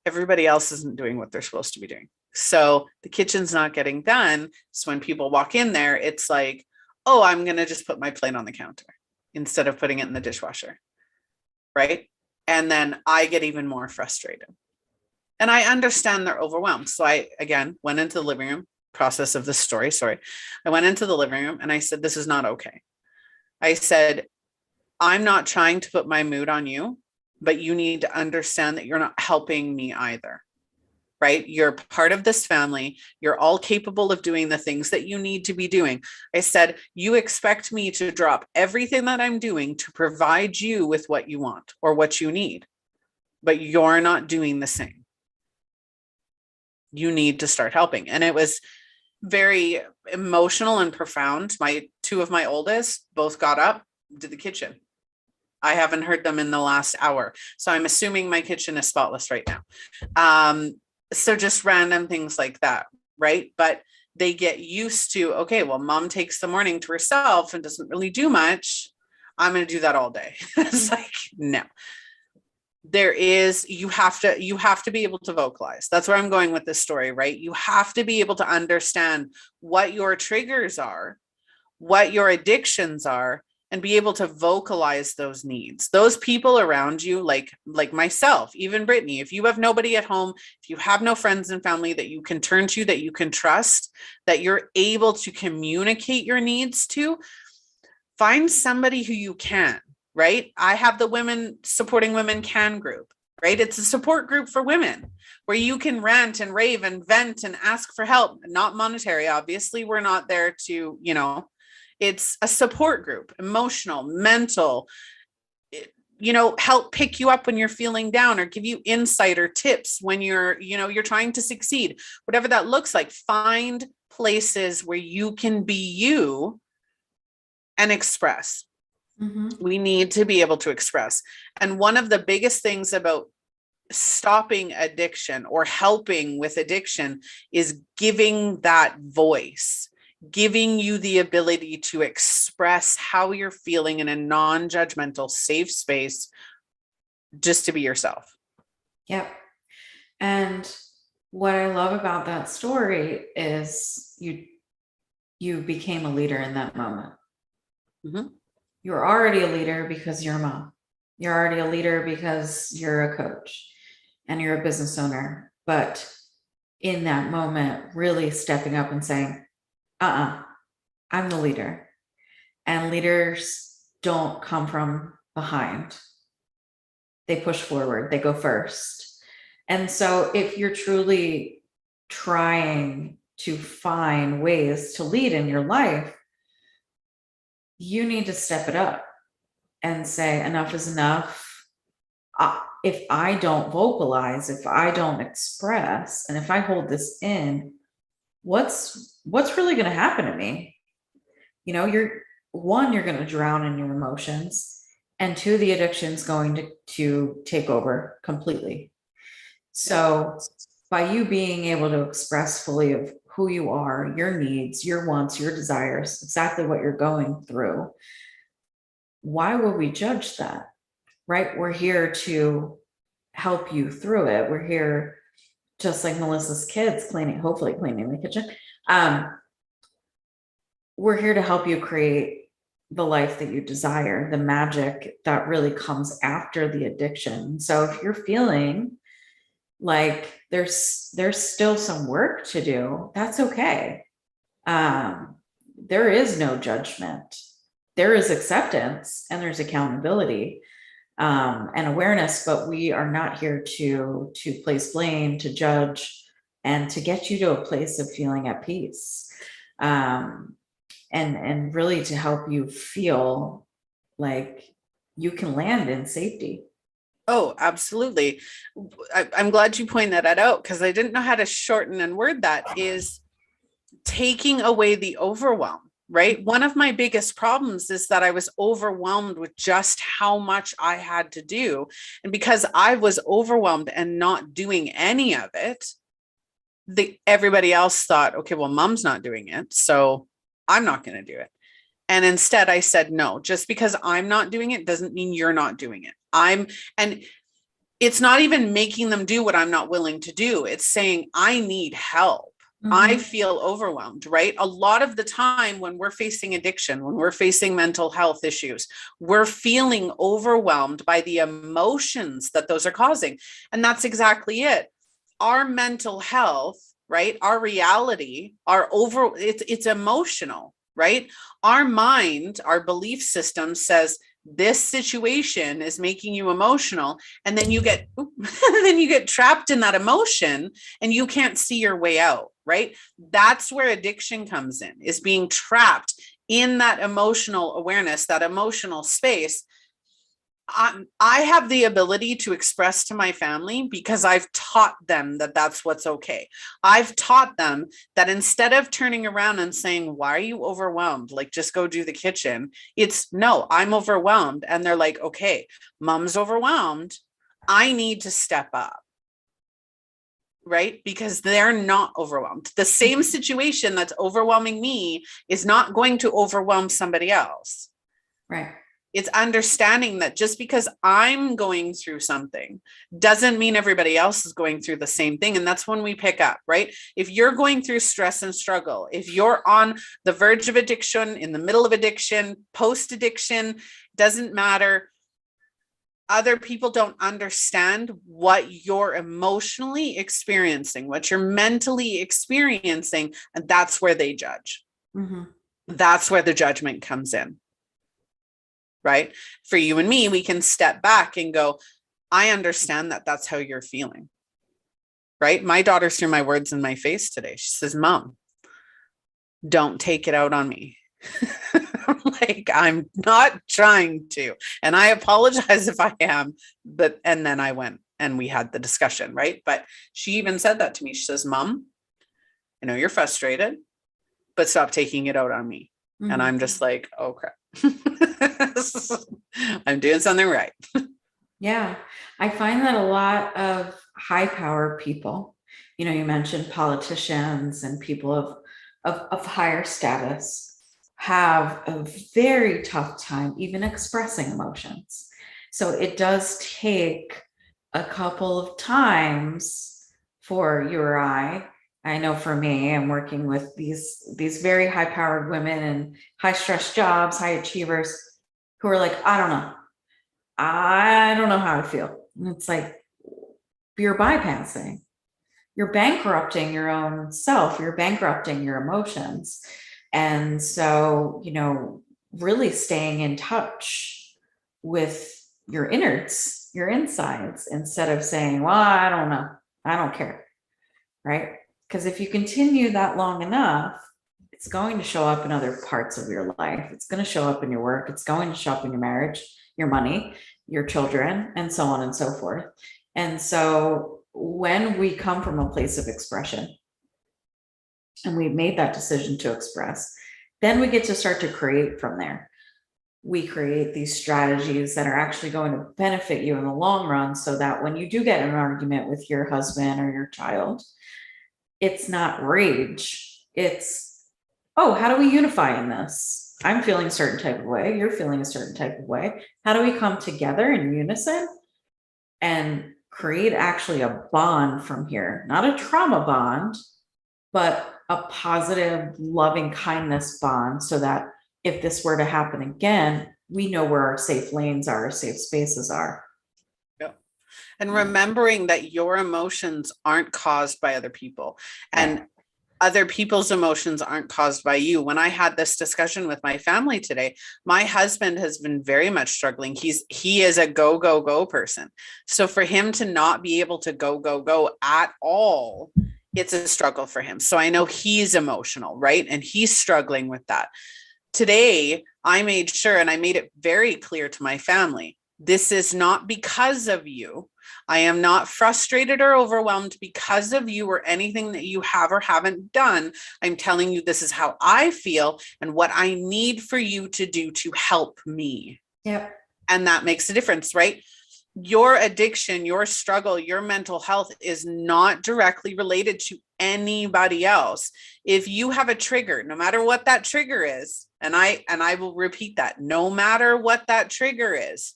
everybody else isn't doing what they're supposed to be doing. So the kitchen's not getting done. So when people walk in there, it's like, oh, I'm going to just put my plate on the counter instead of putting it in the dishwasher. Right. And then I get even more frustrated. And I understand they're overwhelmed. So I, again, went into the living room, process of this story. Sorry. I went into the living room and I said, this is not okay. I said, I'm not trying to put my mood on you, but you need to understand that you're not helping me either, right? You're part of this family. You're all capable of doing the things that you need to be doing. I said, you expect me to drop everything that I'm doing to provide you with what you want or what you need, but you're not doing the same. You need to start helping. And it was very emotional and profound. Two of my oldest both got up, did the kitchen. I haven't heard them in the last hour. So I'm assuming my kitchen is spotless right now. So just random things like that, right? But they get used to, okay, well, mom takes the morning to herself and doesn't really do much. I'm going to do that all day. It's like, no. You have to be able to vocalize. That's where I'm going with this story, right? You have to be able to understand what your triggers are, what your addictions are, and be able to vocalize those needs. Those people around you, like myself, even Brittany, if you have nobody at home, if you have no friends and family that you can turn to, that you can trust, that you're able to communicate your needs to, find somebody who you can, right? I have the Women Supporting Women Can group, right? It's a support group for women where you can rant and rave and vent and ask for help, not monetary. Obviously, we're not there to, it's a support group, emotional, mental, help pick you up when you're feeling down or give you insight or tips when you're trying to succeed, whatever that looks like. Find places where you can be you and express. Mm-hmm. We need to be able to express. And one of the biggest things about stopping addiction or helping with addiction is giving that voice, giving you the ability to express how you're feeling in a non-judgmental, safe space, just to be yourself. Yep. And what I love about that story is you became a leader in that moment. Mm-hmm. You're already a leader because you're a mom. You're already a leader because you're a coach. and you're a business owner, but in that moment, really stepping up and saying, I'm the leader, and leaders don't come from behind. They push forward, they go first. And so if you're truly trying to find ways to lead in your life, you need to step it up and say, enough is enough. If I don't vocalize, if I don't express, and if I hold this in, what's really going to happen to me? You're going to drown in your emotions, and two, the addiction's going to take over completely. So by you being able to express fully of who you are, your needs, your wants, your desires, exactly what you're going through, why would we judge that? Right? We're here to help you through it. We're here, just like Melissa's kids hopefully cleaning the kitchen. We're here to help you create the life that you desire, the magic that really comes after the addiction. So if you're feeling like there's still some work to do, that's okay. There is no judgment. There is acceptance, and there's accountability, and awareness, but we are not here to place blame, to judge, and to get you to a place of feeling at peace, and really to help you feel like you can land in safety. Oh, absolutely. I'm glad you pointed that out, because I didn't know how to shorten and word that. Is taking away the overwhelm. Right. One of my biggest problems is that I was overwhelmed with just how much I had to do. And because I was overwhelmed and not doing any of it, everybody else thought, okay, well, mom's not doing it, so I'm not going to do it. And instead I said, no, just because I'm not doing it doesn't mean you're not doing it. And it's not even making them do what I'm not willing to do. It's saying, I need help. I feel overwhelmed, right? A lot of the time when we're facing addiction, when we're facing mental health issues, we're feeling overwhelmed by the emotions that those are causing. And that's exactly it. Our mental health, right? Our reality, it's emotional, right? Our mind, our belief system says, this situation is making you emotional, and then you get trapped in that emotion and you can't see your way out, right? That's where addiction comes in, is being trapped in that emotional awareness, that emotional space. I have the ability to express to my family because I've taught them that that's what's okay. I've taught them that instead of turning around and saying, why are you overwhelmed? Like, just go do the kitchen. It's, no, I'm overwhelmed. And they're like, okay, mom's overwhelmed. I need to step up. Right? Because they're not overwhelmed. The same situation that's overwhelming me is not going to overwhelm somebody else. Right. It's understanding that just because I'm going through something doesn't mean everybody else is going through the same thing. And that's when we pick up, right? If you're going through stress and struggle, if you're on the verge of addiction, in the middle of addiction, post-addiction, doesn't matter. Other people don't understand what you're emotionally experiencing, what you're mentally experiencing, and that's where they judge. That's where the judgment comes in. Right? For you and me, we can step back and go, I understand that that's how you're feeling. Right? My daughter threw my words in my face today. She says, Mom, don't take it out on me. Like, I'm not trying to. And I apologize if I am. And then I went and we had the discussion, right? But she even said that to me. She says, Mom, I know you're frustrated, but stop taking it out on me. And I'm just like, oh crap. I'm doing something right. Yeah. I find that a lot of high power people, you mentioned politicians and people of higher status, have a very tough time even expressing emotions. So it does take a couple of times for you or I know for me, I'm working with these very high powered women in high stress jobs, high achievers, who are like, I don't know how I feel. And it's like, you're bypassing. You're bankrupting your own self. You're bankrupting your emotions. And so, really staying in touch with your innards, your insides, instead of saying, well, I don't know. I don't care. Right? Because if you continue that long enough, it's going to show up in other parts of your life. It's going to show up in your work. It's going to show up in your marriage, your money, your children, and so on and so forth. And so when we come from a place of expression and we've made that decision to express, then we get to start to create from there. We create these strategies that are actually going to benefit you in the long run, so that when you do get in an argument with your husband or your child, it's not rage. It's, oh, how do we unify in this? I'm feeling a certain type of way. You're feeling a certain type of way. How do we come together in unison and create actually a bond from here? Not a trauma bond, but a positive, loving kindness bond, so that if this were to happen again, we know where our safe lanes are, our safe spaces are. And remembering that your emotions aren't caused by other people, and other people's emotions aren't caused by you. When I had this discussion with my family today, my husband has been very much struggling. He is a go, go, go person. So for him to not be able to go, go, go at all, it's a struggle for him. So I know he's emotional, right? And he's struggling with that. Today, I made sure, and I made it very clear to my family, this is not because of you. I am not frustrated or overwhelmed because of you or anything that you have or haven't done. I'm telling you, this is how I feel and what I need for you to do to help me. Yep. And that makes a difference, right? Your addiction, your struggle, your mental health is not directly related to anybody else. If you have a trigger, no matter what that trigger is, and I will repeat that, no matter what that trigger is,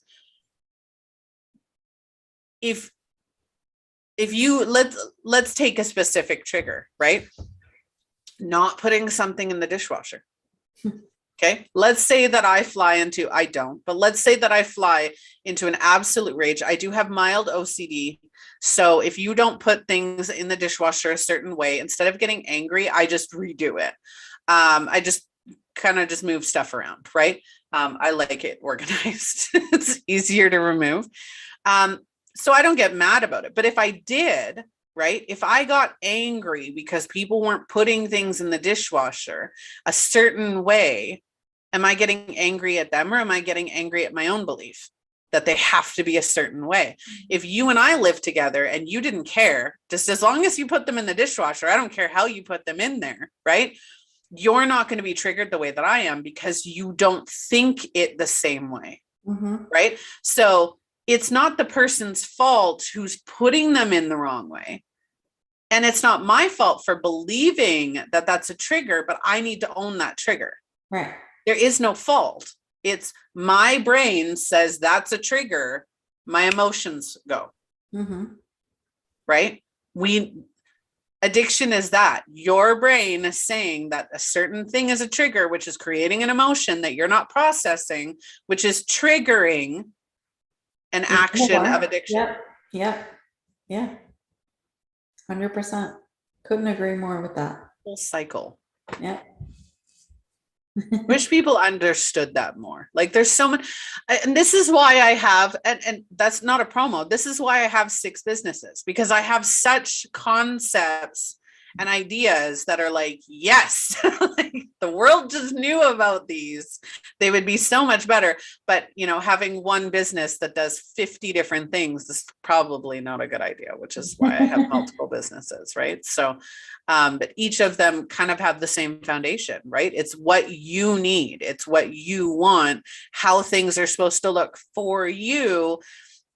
if you let's take a specific trigger, right? Not putting something in the dishwasher. Okay. Let's say that I let's say that I fly into an absolute rage. I do have mild OCD. So if you don't put things in the dishwasher a certain way, instead of getting angry, I just redo it. I just kind of just move stuff around, right? I like it organized. It's easier to remove. So I don't get mad about it. But if I did, right, if I got angry because people weren't putting things in the dishwasher a certain way, am I getting angry at them, or am I getting angry at my own belief that they have to be a certain way? If you and I lived together and you didn't care, just as long as you put them in the dishwasher, I don't care how you put them in there, right? You're not going to be triggered the way that I am because you don't think it the same way, right? So it's not the person's fault who's putting them in the wrong way. And it's not my fault for believing that that's a trigger, but I need to own that trigger. Right. There is no fault. It's my brain says that's a trigger. My emotions go. Right? Addiction is that. Your brain is saying that a certain thing is a trigger, which is creating an emotion that you're not processing, which is triggering an action of addiction. Yeah. 100%. Couldn't agree more with that. Whole cycle. Yeah. Wish people understood that more. Like there's so much, and this is why I have, and that's not a promo. This is why I have 6 businesses, because I have such concepts and ideas that are like, yes, like the world just knew about these, they would be so much better. But, having one business that does 50 different things is probably not a good idea, which is why I have multiple businesses, right? So, but each of them kind of have the same foundation, right? It's what you need. It's what you want, how things are supposed to look for you.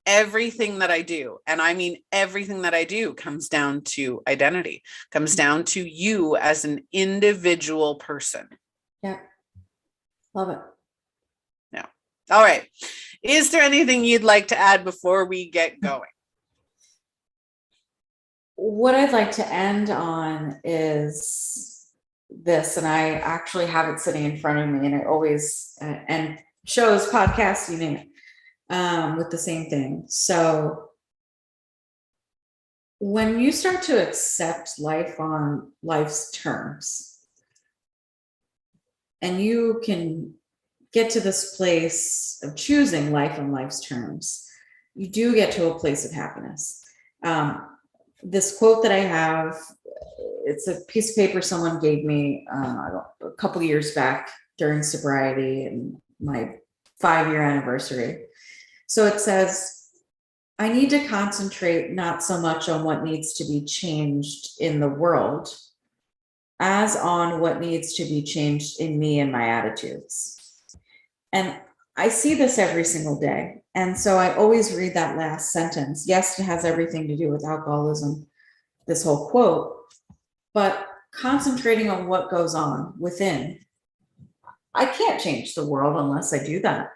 Everything that I do, and I mean everything that I do, comes down to identity, comes down to you as an individual person. Yeah. Love it. Yeah. All right. Is there anything you'd like to add before we get going? What I'd like to end on is this, and I actually have it sitting in front of me, and it always, and shows, podcasts, you name it. With the same thing. So when you start to accept life on life's terms, and you can get to this place of choosing life on life's terms, you do get to a place of happiness. This quote that I have, it's a piece of paper someone gave me a couple years back during sobriety and my 5-year anniversary. So it says, I need to concentrate not so much on what needs to be changed in the world as on what needs to be changed in me and my attitudes. And I see this every single day. And so I always read that last sentence. Yes, it has everything to do with alcoholism, this whole quote, but concentrating on what goes on within. I can't change the world unless I do that.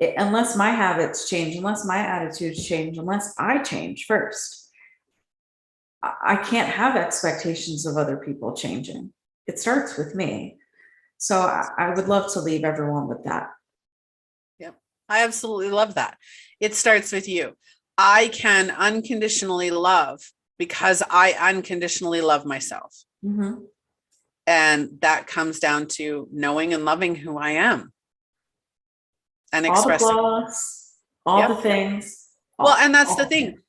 Unless my habits change, unless my attitudes change, unless I change first. I can't have expectations of other people changing. It starts with me. So I would love to leave everyone with that. Yep. I absolutely love that. It starts with you. I can unconditionally love because I unconditionally love myself. Mm-hmm. And that comes down to knowing and loving who I am. And all expressing the flaws, all the things. Well, and that's the thing.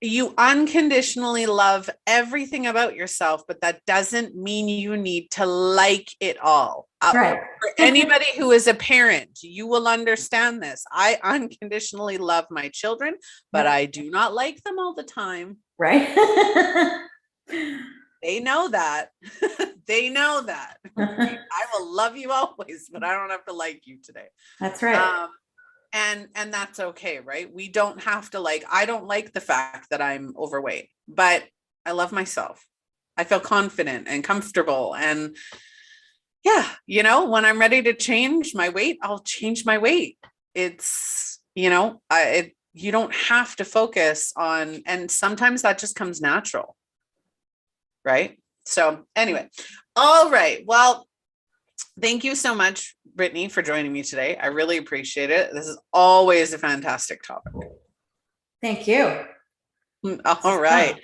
You unconditionally love everything about yourself, but that doesn't mean you need to like it all. Right. For anybody who is a parent, you will understand this. I unconditionally love my children, but I do not like them all the time. Right. They know that. They know that. I will love you always, but I don't have to like you today. That's right. And that's okay, right? We don't have to I don't like the fact that I'm overweight, but I love myself. I feel confident and comfortable. And yeah, when I'm ready to change my weight, I'll change my weight. It's, you don't have to focus on, and sometimes that just comes natural. Right? So anyway, all right. Well, thank you so much, Brittany, for joining me today. I really appreciate it. This is always a fantastic topic. Thank you. All right.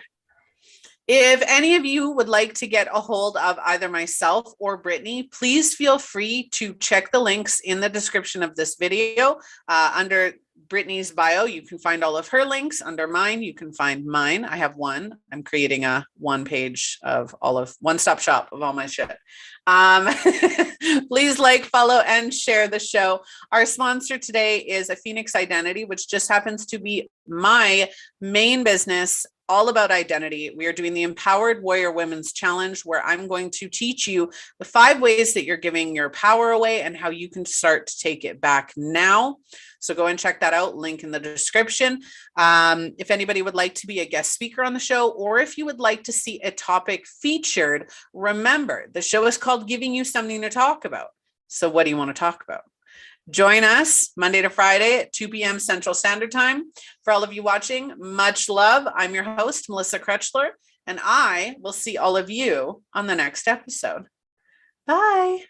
If any of you would like to get a hold of either myself or Brittany, please feel free to check the links in the description of this video. Under Brittany's bio, you can find all of her links. Under mine, you can find mine. I have one. I'm creating a one-page of one-stop shop of all my shit. Please follow, and share the show. Our sponsor today is a Phoenix Identity, which just happens to be my main business, all about identity. We are doing the Empowered Warrior Women's Challenge, where I'm going to teach you the 5 ways that you're giving your power away and how you can start to take it back now. So go and check that out. Link in the description. If anybody would like to be a guest speaker on the show, or if you would like to see a topic featured, remember the show is called Giving You Something to Talk About. So what do you want to talk about? Join us Monday to Friday at 2 p.m. Central Standard Time. For all of you watching, much love. I'm your host, Melissa Krechler, and I will see all of you on the next episode. Bye.